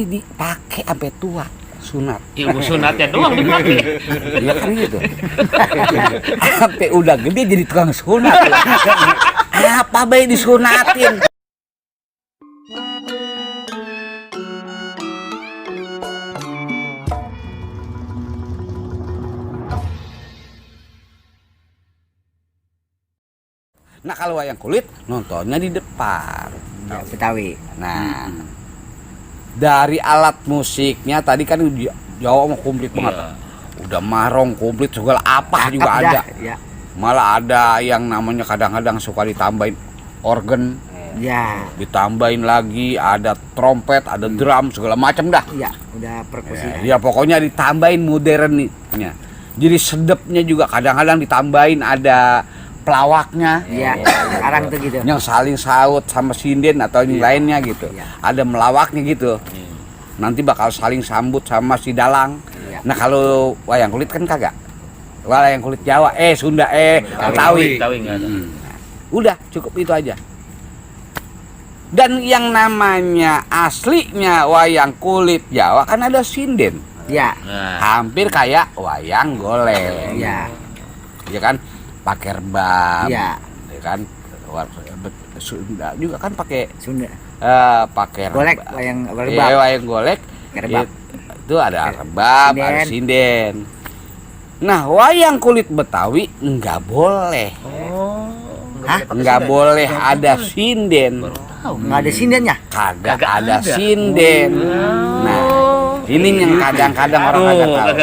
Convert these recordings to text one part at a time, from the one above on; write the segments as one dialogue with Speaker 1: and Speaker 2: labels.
Speaker 1: dipakai sampai tua sunat.
Speaker 2: Ilmu sunatnya doang dipakai.
Speaker 1: Iya kan gitu. Sampai udah gede jadi tukang sunat. Apa baik disunatin? Nah kalau wayang kulit nontonnya di depan.
Speaker 3: Ya, Betawi.
Speaker 1: Nah, dari alat musiknya tadi kan Jawa mau komplit banget. Udah marong komplit segala apa juga ada.
Speaker 3: Ya.
Speaker 1: Malah ada yang namanya kadang-kadang suka ditambahin organ.
Speaker 3: Ya.
Speaker 1: Ditambahin lagi ada trompet, ada drum segala macam dah.
Speaker 3: Ya, udah perkusi.
Speaker 1: Ya pokoknya ditambahin modernnya. Jadi sedepnya juga kadang-kadang ditambahin ada pelawaknya.
Speaker 3: Iya, sekarang tuh gitu.
Speaker 1: Yang saling saut sama sinden atau yang lainnya gitu. Ada melawaknya gitu. Nanti bakal saling sambut sama si dalang. Nah kalau wayang kulit kan kagak. Wayang kulit Jawa, Sunda, Betawi. Udah cukup itu aja. Dan yang namanya aslinya wayang kulit Jawa kan ada sinden.
Speaker 3: Ya.
Speaker 1: Hampir kayak wayang golek.
Speaker 3: Ya.
Speaker 1: Ya kan? Pakai rebab,
Speaker 3: ya
Speaker 1: kan Sunda juga kan pakai
Speaker 3: Sunda,
Speaker 1: pakai
Speaker 3: golek, wayang rebab,
Speaker 1: wayang golek, itu ada rebab, ada sinden. Nah wayang kulit Betawi nggak boleh, nggak boleh ada sinden,
Speaker 3: nggak ada sindennya,
Speaker 1: kagak ada sinden. Nah ini yang kadang-kadang orang kagak tahu.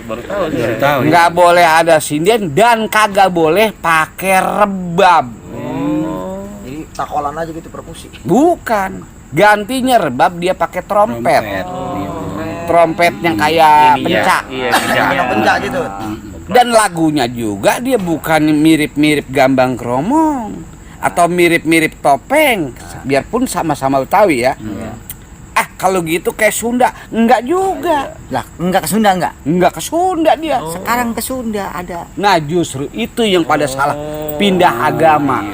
Speaker 2: Baru tahu.
Speaker 1: Nggak boleh ada sinden dan kagak boleh pakai rebab.
Speaker 4: Jadi takolan aja gitu perkusi.
Speaker 1: Bukan. Gantinya rebab dia pakai trompet. Trompet yang kayak pencak.
Speaker 4: Iya, pencak gitu.
Speaker 1: Dan lagunya juga dia bukan mirip-mirip gambang kromong atau mirip-mirip topeng. Biarpun sama-sama Betawi ya. Kalau gitu kayak Sunda, enggak juga.
Speaker 3: Lah, enggak ke Sunda enggak?
Speaker 1: Enggak ke Sunda dia.
Speaker 3: Sekarang ke Sunda ada.
Speaker 1: Nah, justru itu yang pada salah pindah agama.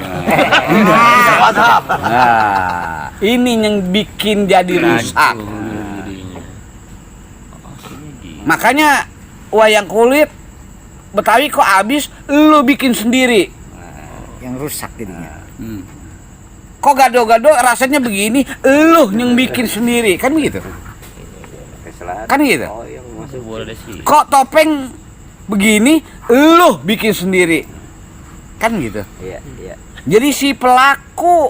Speaker 1: Nah, ini yang bikin jadi rusak. Makanya wayang kulit Betawi kok habis lu bikin sendiri.
Speaker 3: Yang rusak jadinya.
Speaker 1: Kok gado-gado rasanya begini, lu yang bikin sendiri, kan begitu? Kan gitu? Kok topeng begini, lu bikin sendiri, kan gitu?
Speaker 4: Iya.
Speaker 1: Jadi si pelaku,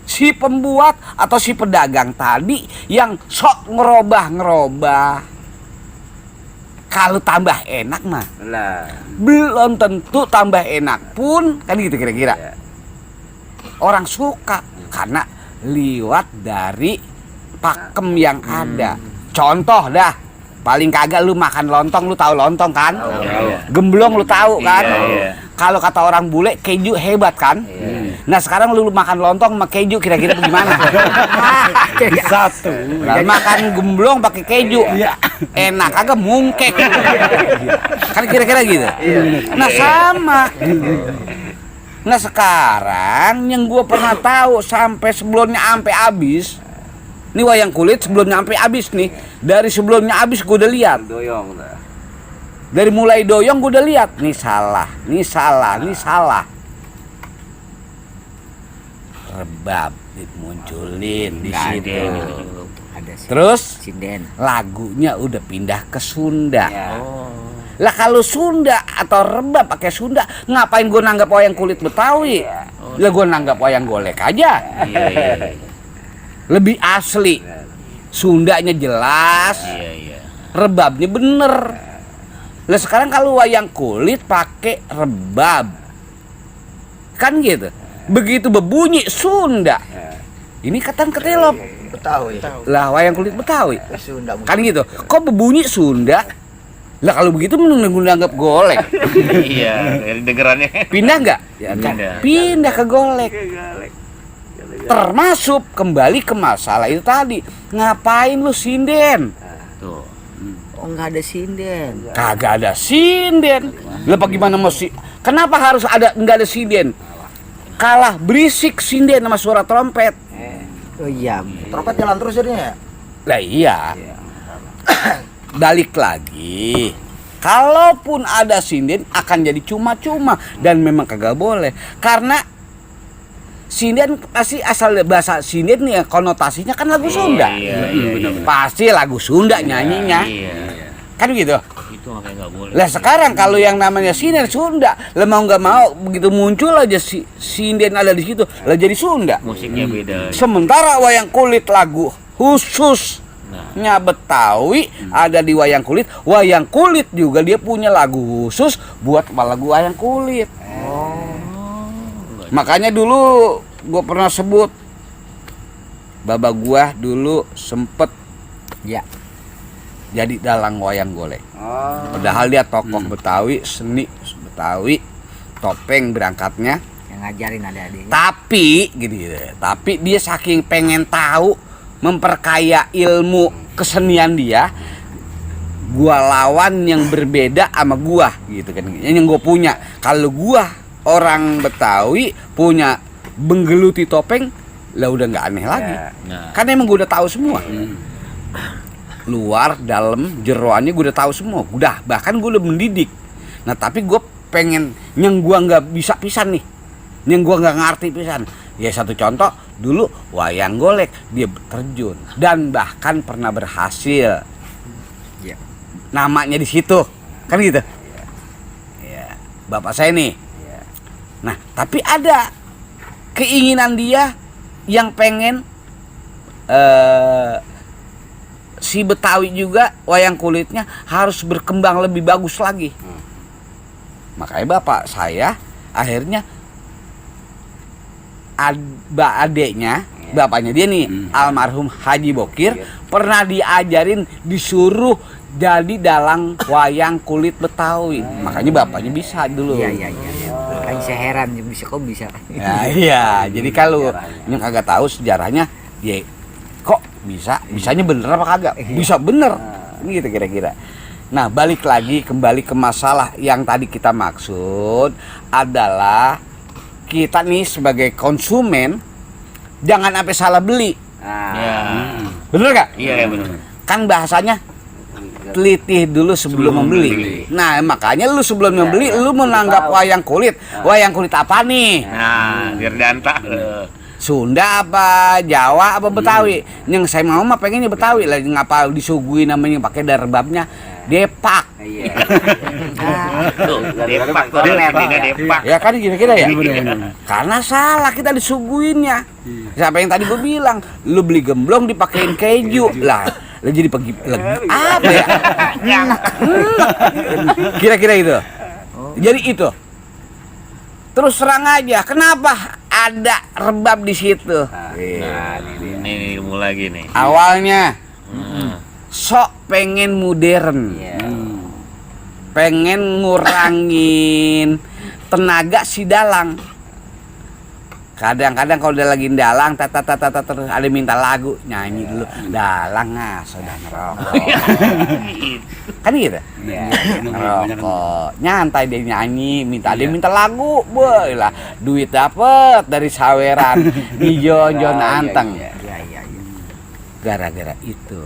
Speaker 1: si pembuat atau si pedagang tadi yang sok ngerobah, kalau tambah enak mah, belum tentu tambah enak pun, kan gitu kira-kira. Orang suka karena liwat dari pakem yang ada. Contoh dah, paling kagak lu makan lontong, lu tahu lontong kan? Gemblong lu tahu kan? Kalau kata orang bule keju hebat kan? Nah sekarang lu makan lontong sama keju kira-kira bagaimana?
Speaker 3: Satu.
Speaker 1: Nah, makan gemblong pakai keju, enak kagak mungkek? Kan kira-kira gitu. Nah sama. Nah sekarang yang gue pernah tahu sampai sebelumnya sampai habis, nih wayang kulit sebelumnya sampai habis nih, dari sebelumnya habis gue udah lihat. Dari mulai doyong gue udah lihat, nih salah. Rebab dimunculin di situ. Terus
Speaker 3: sinden. Lagunya
Speaker 1: udah pindah ke Sunda. Lah kalau Sunda atau rebab pakai Sunda, ngapain gue nanggap wayang kulit Betawi? Lah gue nanggap wayang golek aja. Lebih asli. Sundanya jelas. Rebabnya bener. Lah sekarang kalau wayang kulit pakai rebab, kan gitu. Begitu berbunyi Sunda, ini katan ketelop.
Speaker 4: Betawi.
Speaker 1: Lah wayang kulit Betawi.
Speaker 4: Sunda.
Speaker 1: Kan gitu. Kok berbunyi Sunda? Lah kalau begitu menanggap golek.
Speaker 2: Iya, dengerannya.
Speaker 1: Pindah nggak? Ya, pindah ke golek. Termasuk kembali ke masalah itu tadi. Ngapain lu sinden?
Speaker 2: Tuh.
Speaker 3: Oh nggak ada sinden.
Speaker 1: Kagak ada sinden. Lah bagaimana mesti? Kenapa harus ada nggak ada sinden? Kalah berisik sinden sama suara trompet.
Speaker 3: Oh iya.
Speaker 4: Trompet jalan terus jadinya ya?
Speaker 1: Lah iya. Balik lagi. Kalaupun ada sinden akan jadi cuma-cuma dan memang kagak boleh. Karena sinden pasti asal bahasa sinden nih ya, konotasinya kan lagu Sunda.
Speaker 2: Iya.
Speaker 1: Pasti lagu Sunda nyanyinya.
Speaker 2: Iya.
Speaker 1: Kan gitu.
Speaker 2: Itu makanya nggak boleh.
Speaker 1: Lah sekarang kalau yang namanya sinden Sunda, lah mau nggak mau begitu muncul aja sinden ada di situ, lah jadi Sunda.
Speaker 2: Musiknya beda.
Speaker 1: Sementara wayang kulit lagu khususnya Betawi ada di wayang kulit. Wayang kulit juga dia punya lagu khusus buat lagu wayang kulit. Makanya dulu gua pernah sebut baba gua dulu sempet
Speaker 3: Ya.
Speaker 1: jadi dalang wayang golek. Padahal dia tokoh Betawi, seni Betawi, topeng berangkatnya.
Speaker 3: Yang ngajarin adik-adiknya.
Speaker 1: Tapi gini, tapi dia saking pengen tahu, memperkaya ilmu kesenian dia, gua lawan yang berbeda sama gua gitu kan. Yang gua punya. Kalau gua orang Betawi punya menggeluti topeng, lah udah nggak aneh lagi.
Speaker 2: Nah.
Speaker 1: Kan emang gua udah tahu semua. Luar, dalam, jeroannya gue udah tahu semua. Udah, bahkan gue udah mendidik. Nah, tapi gue pengen yang gue nggak bisa pisan nih, yang gue nggak ngerti pisan. Ya satu contoh, dulu wayang golek dia terjun dan bahkan pernah berhasil.
Speaker 3: Ya.
Speaker 1: Namanya di situ, kan gitu. Ya, bapak saya nih. Nah, tapi ada keinginan dia yang pengen si Betawi juga wayang kulitnya harus berkembang lebih bagus lagi. Makanya bapak saya akhirnya adeknya, bapaknya dia nih, almarhum Haji Bokir, pernah diajarin, disuruh jadi dalang wayang kulit Betawi. Makanya bapaknya bisa dulu.
Speaker 3: Iya. Makanya saya heran bisa kok bisa.
Speaker 1: Ya, iya, jadi kalau yang kagak tahu sejarahnya, ya kok bisanya bener apa kagak? Bisa bener, gitu kira-kira. Nah, balik lagi kembali ke masalah yang tadi kita maksud adalah kita nih sebagai konsumen jangan sampai salah beli.
Speaker 2: Ya.
Speaker 1: Bener gak?
Speaker 2: Iya, benar.
Speaker 1: Kan bahasanya teliti dulu sebelum membeli. Nah, makanya lu sebelum membeli lu menanggap wayang kulit. Wayang kulit apa nih?
Speaker 2: Nah, biar danta.
Speaker 1: Sunda apa Jawa apa Betawi? Yang saya mau mah pengennya Betawi lah, ngapa disuguhi namanya pakai darbabnya depak.
Speaker 2: Tuh, depak tuh artinya depak.
Speaker 1: Ya kan kira-kira ya. Karena salah kita disuguhinnya. Siapa yang tadi gue bilang, lu beli gemblong dipakein keju lah jadi pergi apa ya? Kira-kira itu. Jadi itu. Terus serang aja. Kenapa ada rebab di situ?
Speaker 2: Ini ilmu lagi nih.
Speaker 1: Awalnya sok pengen modern, pengen ngurangin tenaga si dalang. Kadang-kadang kalau udah lagi dalang, terus ada minta lagu, nyanyi dulu. Dalang sudah ngerokok. Kan gitu? Ngerokok, nyantai dia nyanyi, dia minta lagu, boy lah. Duit dapet dari saweran di Jon Anteng. Gara-gara itu.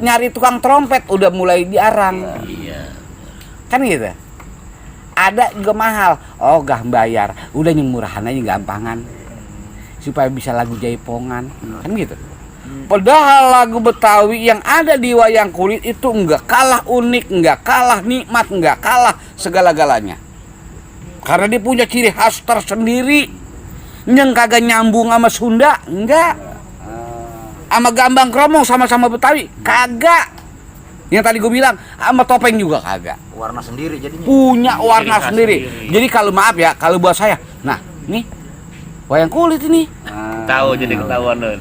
Speaker 1: Nyari tukang trompet udah mulai diarang.
Speaker 2: Iya.
Speaker 1: Kan gitu. Ada juga mahal. Oh, gak bayar. Udah yang murahan aja gampangan. Supaya bisa lagu jaipongan. Kan gitu. Padahal lagu Betawi yang ada di wayang kulit itu enggak kalah unik, enggak kalah nikmat, enggak kalah segala-galanya. Karena dia punya ciri khas tersendiri. Yang kagak nyambung sama Sunda, enggak. Sama gambang kromong sama-sama Betawi, kagak. Yang tadi gue bilang, sama topeng juga kagak.
Speaker 4: Warna sendiri jadinya.
Speaker 1: Punya warna
Speaker 2: khas
Speaker 1: sendiri.
Speaker 2: sendiri.
Speaker 1: Jadi kalau maaf ya, kalau buat saya, nah nih wayang kulit ini.
Speaker 2: Tahu jadi ketahuan loh.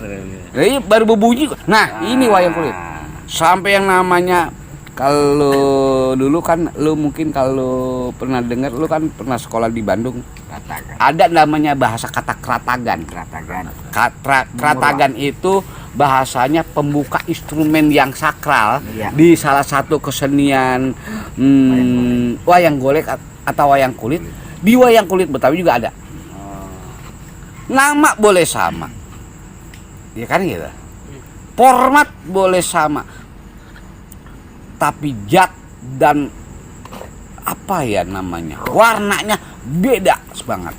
Speaker 1: Ini baru berbunyi. Nah, ini wayang kulit. Sampai yang namanya, kalau dulu kan lu mungkin kalau pernah dengar, lu kan pernah sekolah di Bandung. Ada namanya bahasa kata kratagan. Kratagan itu bahasanya pembuka instrumen yang sakral di salah satu kesenian wayang golek atau wayang kulit. Di wayang kulit Betawi juga ada. Nama boleh sama. Ya kan gitu. format boleh sama, tapi zat dan apa ya namanya, warnanya beda banget.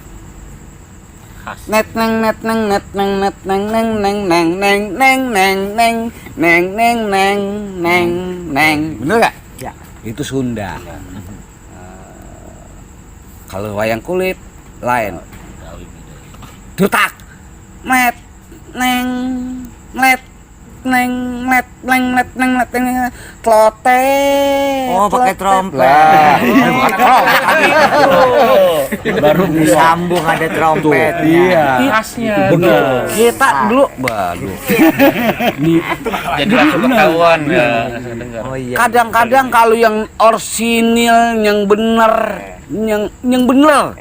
Speaker 1: Net neng net neng net neng net neng neng neng neng neng neng neng neng neng neng neng neng neng, bener gak?
Speaker 3: Ya.
Speaker 1: Itu Sunda. Kalau wayang kulit lain. Dutak, net neng net neng net neng net neng net neng klote.
Speaker 3: Oh, pakai trompet.
Speaker 1: Bukan trompet tadi.
Speaker 3: Baru disambung ada trompetnya.
Speaker 2: Khasnya.
Speaker 1: Begitu. Kita dulu, waduh. Nih,
Speaker 2: Jadi langsung ketahuan ya. Dengar.
Speaker 3: Oh iya.
Speaker 1: kadang-kadang kalau yang orsinil, yang bener, yang bener,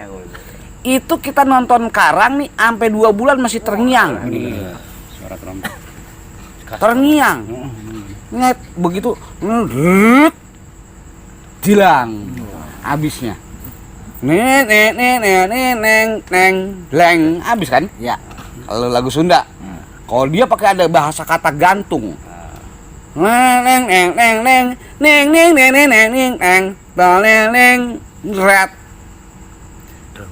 Speaker 1: itu kita nonton Karang nih sampai 2 bulan masih terngiang.
Speaker 5: Suara trompet.
Speaker 1: Terngiang. Net begitu hilang habisnya. Neng habis kan?
Speaker 3: Ya.
Speaker 1: Kalau lagu Sunda. Kalau dia pakai ada bahasa kata gantung. Neng red.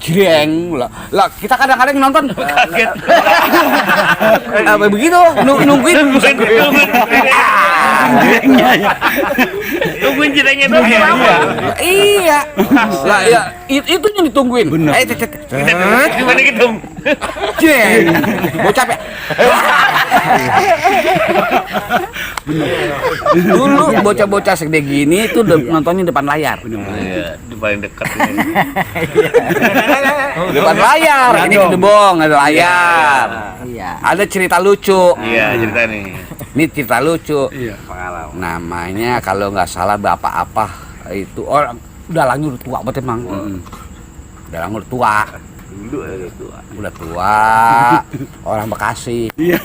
Speaker 1: Jreng lah kita kadang-kadang nonton
Speaker 2: Kaget.
Speaker 1: apa begitu nungguin
Speaker 2: Tungguin jedanya dong apa?
Speaker 1: iya lah ya itu yang ditungguin.
Speaker 2: Gimana gitu?
Speaker 1: Jreng mau capek dulu bocah-bocah segede gini itu nontonnya depan layar.
Speaker 2: Iya, di paling dekat ini.
Speaker 1: Depan layar, ini kedebong ada layar.
Speaker 3: Iya.
Speaker 1: Ada cerita lucu.
Speaker 2: Iya, cerita nih.
Speaker 1: Ini cerita lucu.
Speaker 5: Iya.
Speaker 1: Namanya kalau nggak salah bapak apa itu orang udah lanjut tua banget emang. Udah lanjut tua. Udah tua. Orang Bekasi.
Speaker 5: Iya.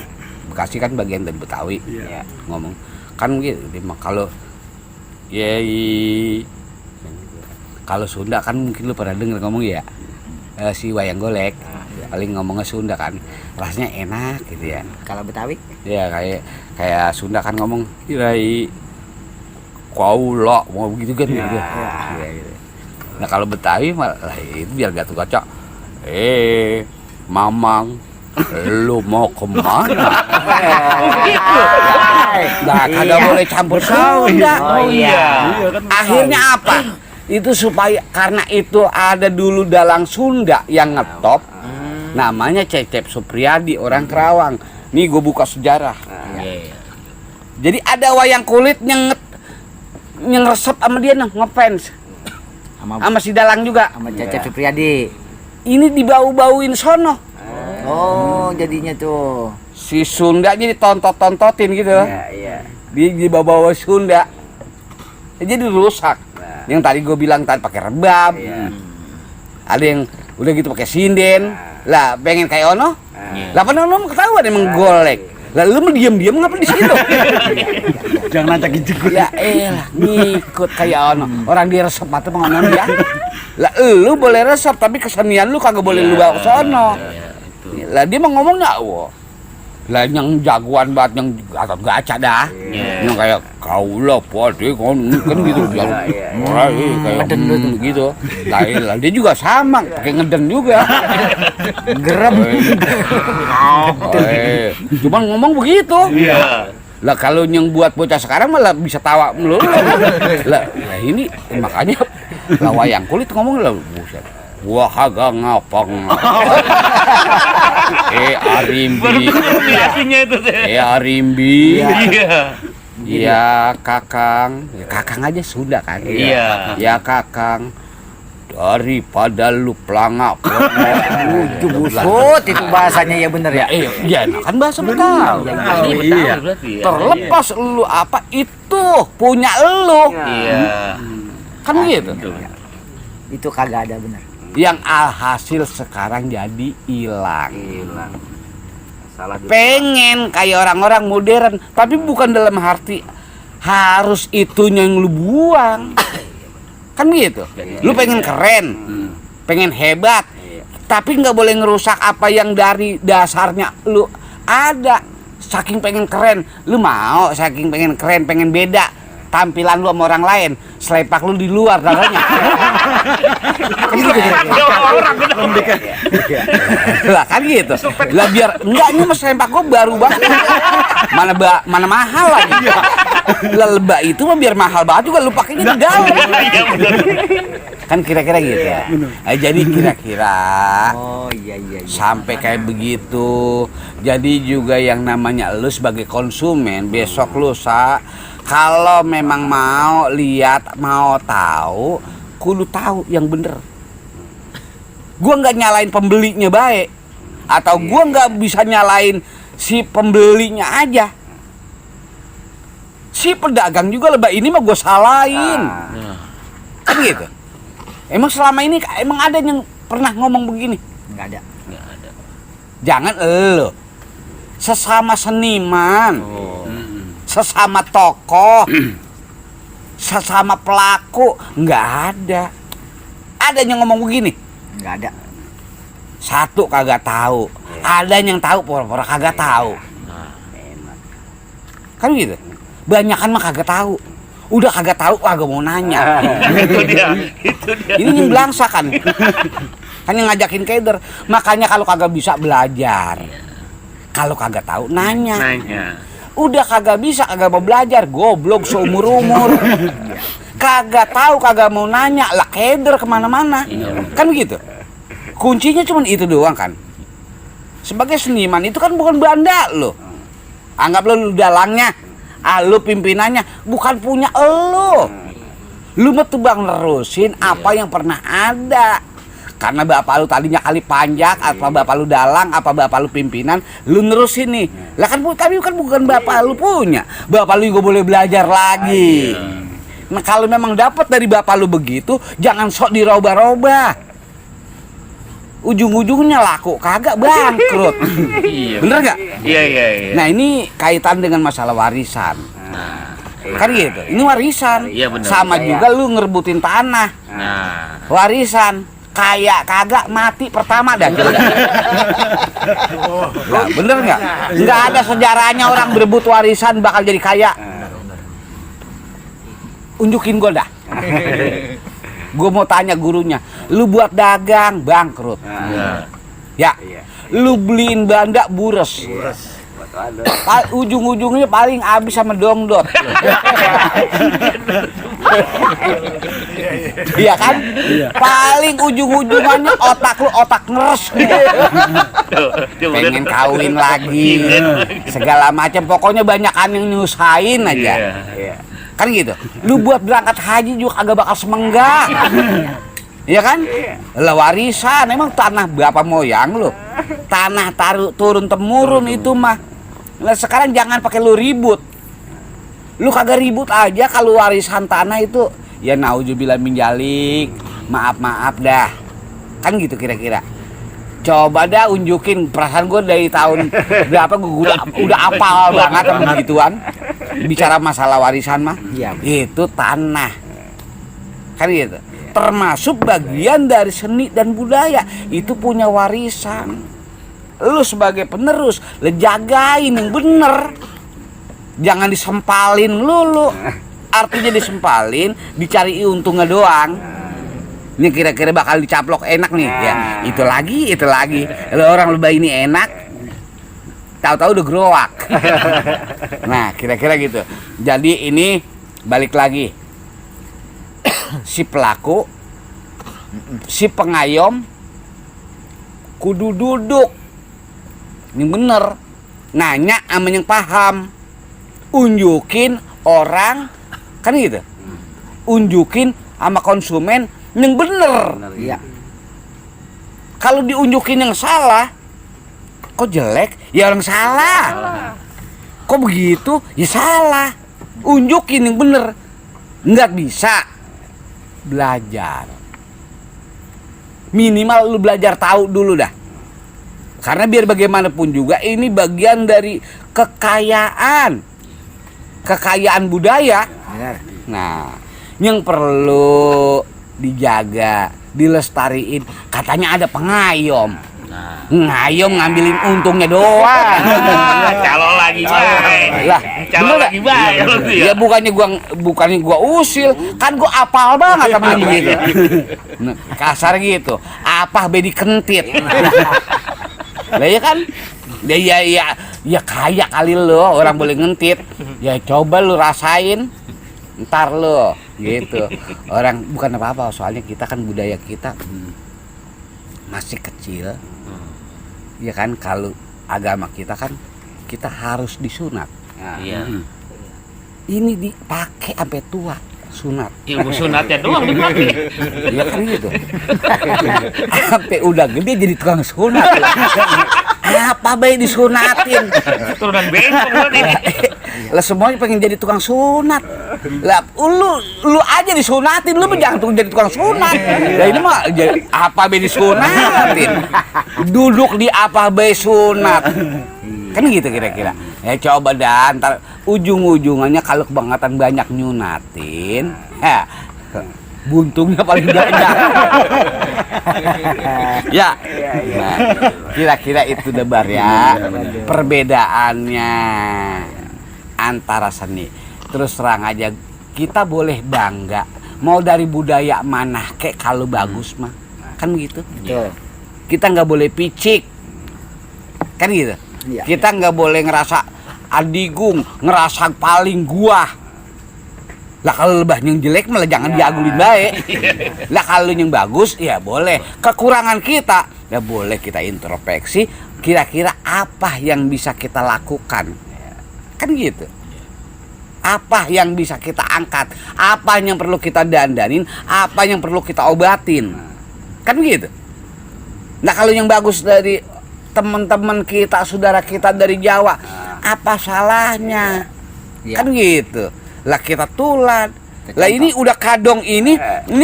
Speaker 1: Bekasi kan bagian dari Betawi.
Speaker 5: Iya.
Speaker 1: Ngomong kan gitu dia mah kalau kalau Sunda kan mungkin lu pernah denger ngomong ya. Si wayang golek paling ngomongnya Sunda kan rasanya enak gitu ya.
Speaker 3: Kalau Betawi?
Speaker 1: Ya kayak Sunda kan ngomong irai kaula mau begitu kan gitu. Iya, gitu. Nah kalau Betawi malah itu biar gak gacok. Mamang lu mau kemana? Nah, kagak boleh campur Sunda.
Speaker 3: Oh iya.
Speaker 1: Akhirnya apa? Itu supaya karena itu ada dulu dalang Sunda yang ngetop. Namanya Cecep Supriyadi, orang Kerawang. Nih gue buka sejarah. Jadi ada wayang kulit yang resep sama dia ngefans. Sama si dalang juga.
Speaker 3: Sama Cecep Supriyadi.
Speaker 1: Ini dibau-bauin sono.
Speaker 3: Oh, jadinya tuh.
Speaker 1: Si Sunda jadi tontotin gitu.
Speaker 3: Iya.
Speaker 1: Dia dibawa Sunda. Jadi rusak. Yang tadi gue bilang tadi pakai rebab. Ada yang udah gitu pakai sinden. Lah pengen kayak Ono. Lah kan Ono ketahuan emang golek. Lah lu mau diam-diam ngapa di situ?
Speaker 5: Jangan nacakin jenggot.
Speaker 1: Ya elah ngikut kayak Ono. Orang dia resep atau pengonon dia. Lah lu boleh resep tapi kesenian lu kagak boleh lu bawa ke sono. Lah dia mau ngomongnya wah. Lah yang jagoan banget yang gatot gaca dah. Yang kayak kaula pade kan gitu dia. Kayak gitu. Lah dia juga sama pakai ngeden juga. Gerem. Cuman ngomong begitu.
Speaker 2: Iya.
Speaker 1: Lah kalau yang buat bocah sekarang malah bisa tawa melulu. Lah ini makanya lah wayang kulit ngomong lah buset. Wah kagak ngapang. Arimbi.
Speaker 2: Aslinya itu teh.
Speaker 1: Arimbi.
Speaker 2: Iya.
Speaker 1: Iya Kakang. Ya, Kakang aja Sunda kan.
Speaker 2: Iya.
Speaker 1: Ya Kakang. Daripada lu pelangak.
Speaker 3: Busut itu bahasanya ya bener ya.
Speaker 1: Iya kan bahasa Betawi.
Speaker 2: Iya. Berarti ya.
Speaker 1: Terlepas lu apa itu punya lu.
Speaker 2: Iya.
Speaker 1: Kan gitu.
Speaker 3: Itu kagak ada bener.
Speaker 1: Yang alhasil sekarang jadi hilang. Pengen kayak orang-orang modern, tapi bukan dalam arti harus itunya yang lu buang. Kan gitu. Lu pengen keren, pengen hebat, tapi nggak boleh ngerusak apa yang dari dasarnya lu ada. saking pengen keren, lu mau saking pengen keren, pengen beda tampilan lu sama orang lain, selepak lu di luar dadanya. Kan gitu. Lah kan gitu. Lah biar enggak, ini mas selepak gua baru banget. Mana mahal lagi. Lah lebah itu mah biar mahal banget juga lu pakainya di dalam. Kan kira-kira gitu. Nah, jadi kira-kira
Speaker 3: Oh iya.
Speaker 1: sampai kayak begitu. Jadi juga yang namanya lu sebagai konsumen besok lusa kalau memang mau lihat, mau tahu, kudu tahu yang bener. Gua nggak nyalain pembelinya baik, atau gua nggak bisa nyalain si pembelinya aja. Si pedagang juga lebah ini mah gue salahin. Kan gitu. Emang selama ini emang ada yang pernah ngomong begini?
Speaker 3: Enggak ada.
Speaker 1: Jangan elo. Sesama seniman, sesama tokoh, sesama pelaku, nggak ada. Ada yang ngomong begini?
Speaker 3: Enggak ada.
Speaker 1: Satu kagak tahu, ada yang tahu pura-pura kagak tahu. Kan gitu. Banyakan mah kagak tahu. Udah kagak tahu, kagak mau nanya.
Speaker 2: Itu dia.
Speaker 1: Ini yang belangsa kan. Kan yang ngajakin keder. Makanya kalau kagak bisa belajar. Kalau kagak tahu nanya. Udah kagak bisa, kagak mau belajar, goblok seumur-umur. Kagak tahu, kagak mau nanya, lah keder kemana-mana. Kan begitu. Kuncinya cuma itu doang kan. Sebagai seniman itu kan bukan banda lo. Anggap lo dalangnya, lu pimpinannya, bukan punya lo. Lu mah tebang nerusin apa yang pernah ada. Karena bapak lu tadinya kali panjak, apa bapak lu dalang, apa bapak lu pimpinan, lu nerusin nih. Lah kan tapi kan bukan bapak lu punya. Bapak lu juga boleh belajar lagi. Nah kalau memang dapat dari bapak lu begitu, jangan sok dirobah-robah. Ujung-ujungnya laku kagak bangkrut. Bener nggak?
Speaker 2: Iya.
Speaker 1: Nah ini kaitan dengan masalah warisan. Kan gitu. Ini warisan.
Speaker 2: Iya, bener.
Speaker 1: Sama juga lu ngerebutin tanah.
Speaker 2: Nah,
Speaker 1: Warisan. Kayak kagak mati pertama dah. Nah, bener nggak? Nggak ada sejarahnya orang berebut warisan bakal jadi kaya. Unjukin gue dah. Gue mau tanya gurunya, lu buat dagang bangkrut, ya, lu beliin banda bures, ujung-ujungnya paling habis sama dongdot. Iya kan? Paling ujung-ujungannya otak lu otak ngeres. Pengen kawin lagi, segala macam, pokoknya banyakan yang nyusahin aja. Kan gitu. Lu buat berangkat haji juga agak bakal semenggak. Iya kan? Lah warisan, emang tanah berapa moyang lu? Tanah turun temurun itu mah. Lah sekarang jangan pakai lu ribut. Lu kagak ribut aja kalau warisan tanah itu ya nauzubillah min dzalik. Maaf dah. Kan gitu kira-kira. Coba dah unjukin, perasaan gue dari tahun berapa gue udah apal banget sama begituan. Bicara masalah warisan mah, itu tanah. Kan gitu. Termasuk bagian dari seni dan budaya, itu punya warisan. Lu sebagai penerus, lu jagain yang bener. Jangan disempalin lu. Artinya disempalin, dicari untungnya doang. Ini kira-kira bakal dicaplok enak nih ya. Itu lagi. Kalau orang lebah ini enak, tahu-tahu udah growak. Nah, kira-kira gitu. Jadi ini balik lagi. Si pelaku, si pengayom kudu duduk. Ini bener. Nanya sama yang paham. Unjukin orang kan gitu. Unjukin sama konsumen yang bener.
Speaker 3: Iya.
Speaker 1: Kalau diunjukin yang salah, kok jelek? Ya orang salah. Kok begitu? Ya salah. Unjukin yang bener. Nggak bisa belajar. Minimal lu belajar tahu dulu dah. Karena biar bagaimanapun juga ini bagian dari kekayaan budaya.
Speaker 3: Benar.
Speaker 1: Nah, yang perlu dijaga, dilestariin. Katanya ada pengayom. ngayom ngambilin untungnya doang.
Speaker 2: Calon lagi baik.
Speaker 1: Lah,
Speaker 2: Calon
Speaker 1: bener
Speaker 2: lagi baik kalau itu ya.
Speaker 1: Ya bukannya gua usil, kan gua apal banget sama begitu. Nah, kasar gitu. Apa bedi kentit. Lah ya kan? Ya kaya kali lo orang boleh ngentit. Ya coba lu rasain. Ntar lo gitu. Orang bukan apa-apa, soalnya kita kan budaya kita masih kecil. Ya kan, kalau agama kita kan kita harus disunat.
Speaker 2: Iya.
Speaker 1: Ini dipakai sampai tua sunat.
Speaker 2: Ilmu sunatnya doang dipakai.
Speaker 1: Ya kan gitu. Sampai udah gede jadi tukang sunat. Apa baik disunatin?
Speaker 2: Turunan bengkok berarti.
Speaker 1: Lah semuanya pengen jadi tukang sunat. Lah lu aja disunatin, lu jangan jadi tukang sunat. Lah ini mah jadi apa baik disunatin? Duduk di apa baik sunat. Kan gitu kira-kira. Ya coba dah ntar ujung-ujungannya kalau kebangetan banyak nyunatin, ya buntungnya paling banyak. Ya, nah, kira-kira itu debar ya perbedaannya antara seni. Terus terang aja kita boleh bangga mau dari budaya mana kek kalau bagus mah kan gitu.
Speaker 3: Betul.
Speaker 1: Kita nggak boleh picik kan gitu.
Speaker 3: Iya.
Speaker 1: Kita nggak boleh ngerasa adigung, ngerasa paling gua. Lah kalau lebah yang jelek malah jangan diagulin baik. Lah kalau yang bagus ya boleh. Kekurangan kita ya boleh kita introspeksi. Kira-kira apa yang bisa kita lakukan? Kan gitu. Apa yang bisa kita angkat? Apa yang perlu kita dandanin? Apa yang perlu kita obatin? Kan gitu. Nah kalau yang bagus dari teman-teman kita, saudara kita dari Jawa, apa salahnya?
Speaker 3: Ya.
Speaker 1: Kan gitu. Lah kita tulan. Lah ini udah kadong ini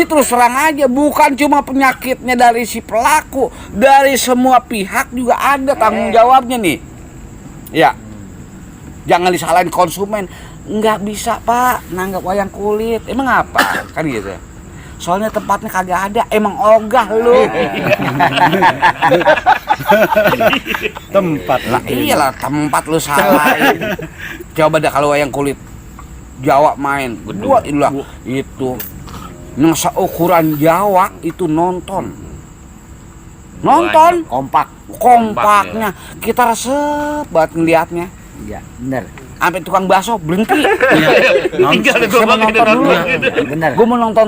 Speaker 1: terus terang aja bukan cuma penyakitnya dari si pelaku, dari semua pihak juga ada tanggung jawabnya nih. Ya. Jangan disalahin konsumen. Nggak bisa Pak, nanggap wayang kulit. Emang apa? Kan gitu. Soalnya tempatnya kagak ada, emang ogah lu.
Speaker 5: Tempat
Speaker 1: Lah iyalah tempat lu salahin. Coba dah kalau wayang kulit Jawa main, gua ilah itu yang seukuran Jawa itu nonton kompaknya kita resep banget ngeliatnya.
Speaker 3: Iya, benar.
Speaker 1: Sampai tukang bakso berhenti.
Speaker 2: Tinggal
Speaker 1: Saya mau nonton dulu.
Speaker 3: Benar.
Speaker 1: Gue mau nonton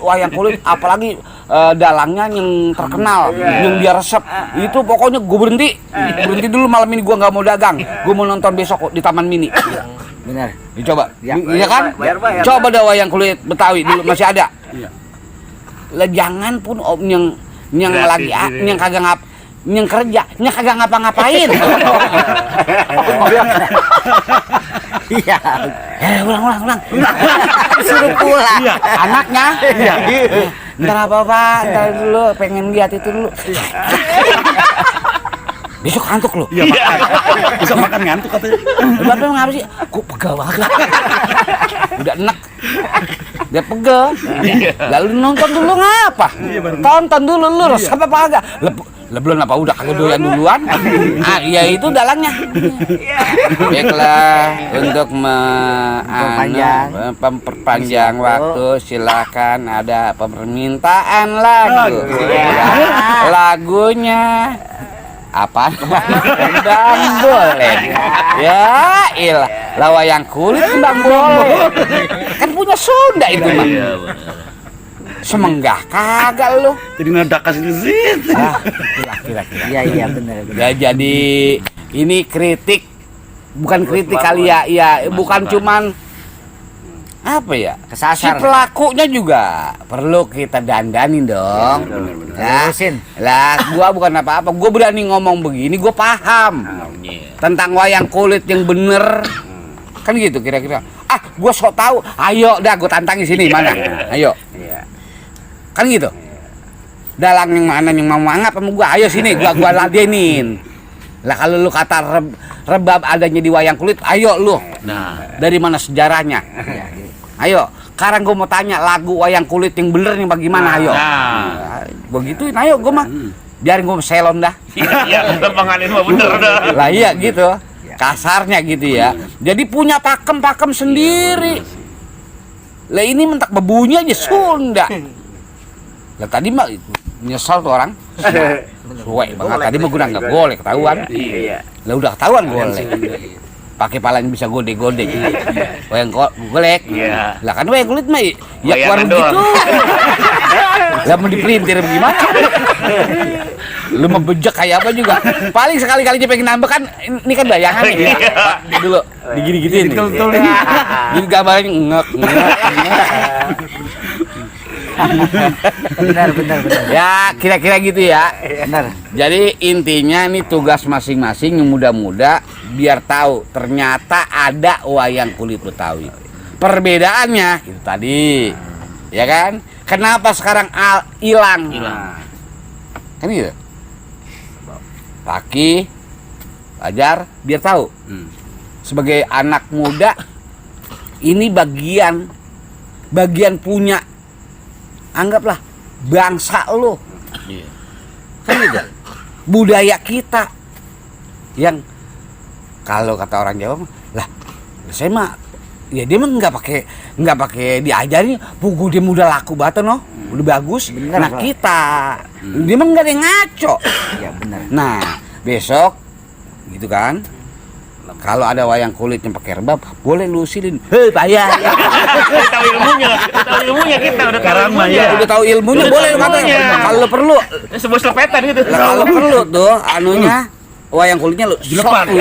Speaker 1: wayang kulit, apalagi dalangnya yang terkenal, yang dia resep. Itu pokoknya gue berhenti dulu malam ini, gue nggak mau dagang. Gue mau nonton besok di Taman Mini.
Speaker 3: Benar.
Speaker 1: Coba,
Speaker 3: Ya.
Speaker 1: iya kan? Coba dah wayang kulit Betawi dulu masih ada. Lah jangan pun yang lagi yang kagak yang kerja, yang kagak ngapa-ngapain.
Speaker 3: Iya.
Speaker 1: Ulang.
Speaker 3: Suruh pulang.
Speaker 5: Iya.
Speaker 1: Anaknya. Ntar apa-apa, ntar dulu pengen lihat itu dulu. Besok ngantuk lo.
Speaker 5: Iya, makan. Bisa makan ngantuk katanya.
Speaker 1: Bapak emang apa sih? Kok pegel banget lah. Udah enak. Dia pegel. Lalu nonton dulu ngapa? Tonton dulu lu resep apa agak? Belum apa udah kagak doyan duluan. Ya itu dalangnya. Baiklah, untuk memperpanjang waktu silakan ada permintaan lagu. Ya, lagunya apa? Kembang boleh. Ya ilah, lah wayang kulit kembang boleh. Kan punya Sunda itu mah. Semenggah kagak lu.
Speaker 5: Jadi ngedak kasih di situ.
Speaker 1: Kira-kira.
Speaker 3: Iya, benar.
Speaker 1: Ya jadi ini kritik, bukan kritik kali ya, bukan cuman apa ya,
Speaker 3: Kesasar.
Speaker 1: si pelakunya juga perlu kita dandanin dong. Ya,
Speaker 3: Lurusin.
Speaker 1: lah gua bukan apa-apa, gua berani ngomong begini, gua paham tentang wayang kulit yang bener. Kan gitu kira-kira. Gua sok tahu, ayo dah gua tantangin sini mana. Ayo. Kan gitu. Dalang yang mana yang mau mangap sama gua, ayo sini gua ladenin. Lah kalau lu kata rebab adanya di wayang kulit, ayo lu.
Speaker 2: Nah,
Speaker 1: Dari mana sejarahnya? Ayo, sekarang gua mau tanya lagu wayang kulit yang bener nih bagaimana, ayo.
Speaker 2: nah.
Speaker 1: Gua gituin, ayo gua mah. biarin gue selon dah.
Speaker 2: Iya, gampanganin mah bener dah.
Speaker 1: Lah iya gitu, kasarnya gitu ya. Jadi punya pakem sendiri. Lah ini mentak bebunya aja Sunda. Lah tadi mah nyesal tuh orang. Suwe banget tadi mah gue udah nggak boleh ketahuan.
Speaker 5: Iya.
Speaker 1: Lah udah ketahuan boleh. Pakai palanya bisa gode-gode. Wayang golek.
Speaker 2: Iya.
Speaker 1: Lah kan wayang kulit mah ya
Speaker 2: Wayangan
Speaker 1: keluar
Speaker 2: doang.
Speaker 1: gitu. Lah mau dipelintir gimana? Lu mau bejek kayak apa juga. Paling sekali-kali dia pengen nambah kan ini kan bayangan ya.
Speaker 2: Iya.
Speaker 1: Pak, dulu digini-giniin.
Speaker 5: Betul.
Speaker 1: Jadi gambarnya ngek.
Speaker 3: Benar.
Speaker 1: Ya, kira-kira gitu ya.
Speaker 3: Benar.
Speaker 1: Jadi intinya nih tugas masing-masing yang muda-muda biar tahu ternyata ada wayang kulit Betawi. Perbedaannya itu tadi, ya kan? Kenapa sekarang hilang? Kan gitu. Laki, ajar biar tahu. Sebagai anak muda ini bagian punya, anggaplah bangsa lo. Kan gitu. Budaya kita yang kalau kata orang Jawa lah saya mah ya dia mah nggak pakai diajarin pugu dia udah laku banget no udah bagus.
Speaker 3: Bener,
Speaker 1: Nah
Speaker 3: Pak.
Speaker 1: kita dia mah nggak ada yang ngaco.
Speaker 3: Iya benar.
Speaker 1: Nah besok gitu kan kalau ada wayang kulit yang pakai rebab boleh lu usilin bayar.
Speaker 2: Tahu ilmunya kita udah tahu
Speaker 5: Sekarang mah
Speaker 2: ilmunya.
Speaker 5: ya.
Speaker 1: Udah tahu ilmunya
Speaker 2: Udah
Speaker 1: boleh
Speaker 2: tahu
Speaker 1: lu kata
Speaker 2: ilmunya.
Speaker 1: kalau lu perlu.
Speaker 2: Sebuah selepetan gitu.
Speaker 1: Lah kalau perlu tuh anunya wayang kulitnya lu
Speaker 5: Dilepas.
Speaker 1: sok.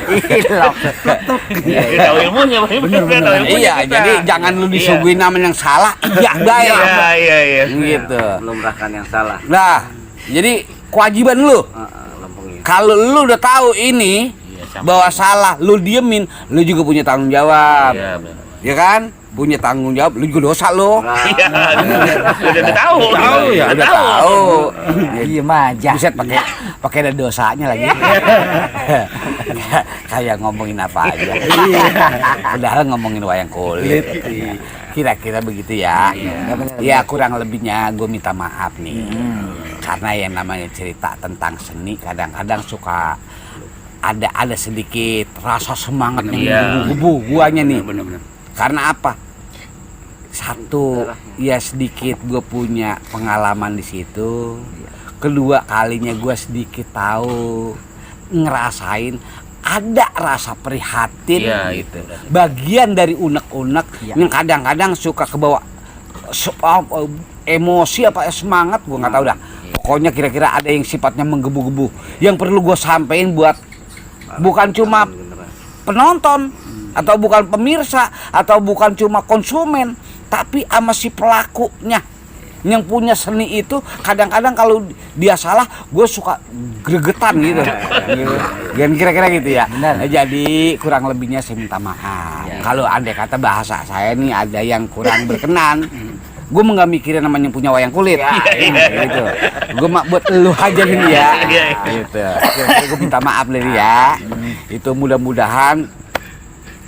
Speaker 3: Hilap.
Speaker 2: Udah tahu ilmunya, bener.
Speaker 1: Iya, jadi jangan lu disuguhin nama yang salah, iya bayar.
Speaker 2: Iya.
Speaker 1: Gitu.
Speaker 3: Lumrahkan yang salah.
Speaker 1: Nah, jadi kewajiban lu
Speaker 3: Lempengnya.
Speaker 1: kalau lu udah tahu ini bahwa salah, lu diemin, lu juga punya tanggung jawab.
Speaker 2: Iya, bener.
Speaker 1: Ya kan? Punya tanggung jawab, lu juga dosa lu.
Speaker 2: Iya, udah tahu.
Speaker 5: ya.
Speaker 1: Udah tahu.
Speaker 3: Iya aja.
Speaker 1: Buset pakai ada dosanya lagi. Kayak ngomongin apa aja. Padahal ngomongin wayang kulit. Kira-kira begitu ya. Ya kurang lebihnya gue minta maaf nih. Karena yang namanya cerita tentang seni kadang-kadang suka ada sedikit rasa semangat yang
Speaker 2: Iya.
Speaker 1: gubu guanya nih.
Speaker 5: Bener.
Speaker 1: Karena apa? Satu, ya sedikit gue punya pengalaman di situ. Kedua kalinya gue sedikit tahu ngerasain ada rasa prihatin
Speaker 2: Iya,
Speaker 1: gitu. Bagian dari unek-unek yang kadang-kadang suka kebawa emosi apa semangat gue nggak tahu dah. Pokoknya kira-kira ada yang sifatnya menggebu-gebu. Yang perlu gue sampein buat bukan cuma penonton atau bukan pemirsa atau bukan cuma konsumen tapi sama si pelakunya yang punya seni itu kadang-kadang kalau dia salah gue suka gregetan gitu. Dan kira-kira gitu ya.
Speaker 3: Benar.
Speaker 1: Jadi kurang lebihnya saya minta maaf kalau andai kata bahasa saya nih ada yang kurang berkenan. Gue mah nggak mikirin namanya punya wayang kulit gitu. Gue mah buat lu aja gini ya gitu. Gue minta maaf Leri ya. Itu mudah-mudahan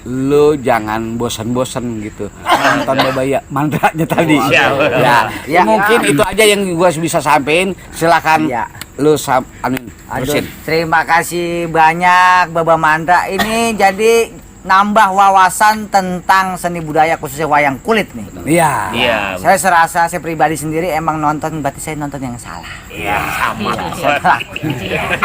Speaker 1: lu jangan bosan-bosan gitu nonton Babaya Mandranya tadi. Ya, mungkin itu aja yang gue bisa sampein. Silakan
Speaker 3: Ya.
Speaker 1: lu
Speaker 3: Aduh,
Speaker 1: terusin.
Speaker 3: terima kasih banyak Baba Mandra ini jadi nambah wawasan tentang seni budaya khususnya wayang kulit nih.
Speaker 1: Iya.
Speaker 2: Iya.
Speaker 3: Saya serasa saya pribadi sendiri emang nonton berarti saya nonton yang salah.
Speaker 2: Iya, sama.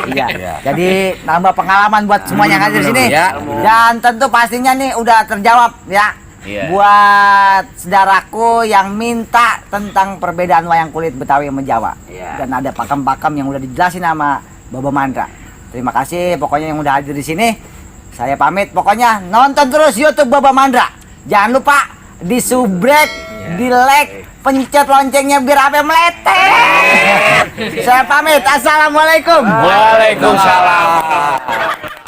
Speaker 3: Iya. Jadi nambah pengalaman buat semuanya yang hadir di sini.
Speaker 1: Ya.
Speaker 3: Dan tentu pastinya nih udah terjawab ya.
Speaker 2: Iya.
Speaker 3: Buat saudaraku yang minta tentang perbedaan wayang kulit Betawi sama Jawa. Dan ada pakem-pakem yang udah dijelasin sama Baba Mandra. Terima kasih pokoknya yang udah hadir di sini. Saya pamit pokoknya nonton terus YouTube Baba Mandra. Jangan lupa di subrek, di like, pencet loncengnya biar apa meletet. Saya pamit. Assalamualaikum.
Speaker 1: Waalaikumsalam.